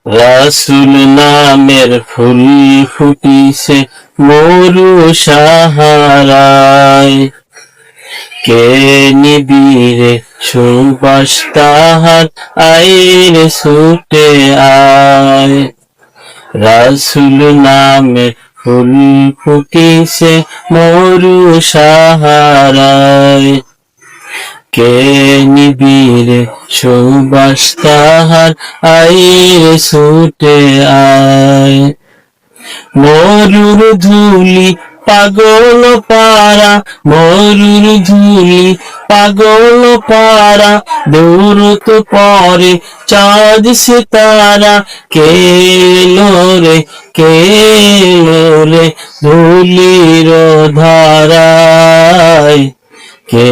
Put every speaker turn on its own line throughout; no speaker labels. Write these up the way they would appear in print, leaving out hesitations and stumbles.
রাসূল নামের ফুল ফুটিছে মরু সাহারায়, কে নিবিরে সুবাস তাহার, আইরে ছুটে আয়। রাসূল নামের ফুল ফুটিছে মরু সাহারায়, কে নিবিরে সুবাস তাহার, আইরে ছুটে আয়। মরুর ধুলি পাগল পারা, মরুর ধুলি পাগল পারা, দূরত পরে চাঁদ সিতারা, কে এলো রে, কে এলো রে ধুলির ধারায়, কে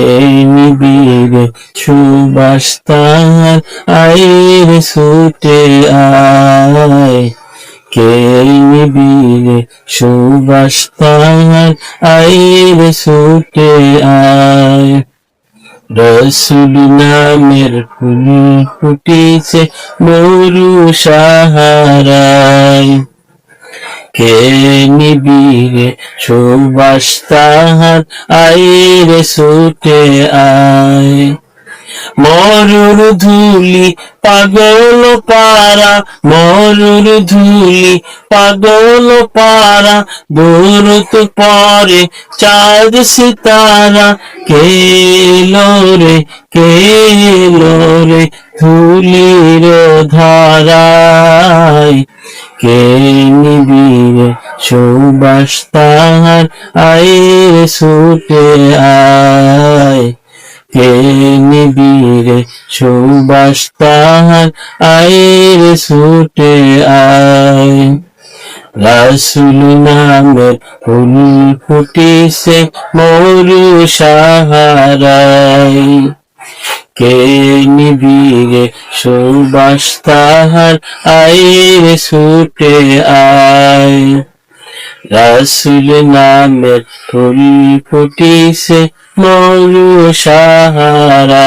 নিবিরে সুবাস তাহার, আইরে ছুটে আয়। কে নিবিরে সুবাস তাহার, আইরে ছুটে আয়। রাসূল নামের ফুল ফুটিছে মরু সাহারায়, কে নিবিরে সুবাস তাহার, আইরে ছুটে আয়। মরুর ধুলি পাগল পারা, মরুর ধুলি পাগল পারা, দূরত পরে চাঁদ সিতারা, কে এলো রে, কে এলো রে ধুলির ধারায়, কে নিবিরে সুবাস তাহার, আইরে ছুটে আয়। কে নিবিরে সুবাস তাহার, আইরে ছুটে আয়। রাসূল নামের ফুল ফুটিছে মরু সাহারায়, কে নিবিরে সুবাস তাহার, আইরে ছুটে আয়। রাসূল নামের ফুল ফুটিছে মরু সাহারায়।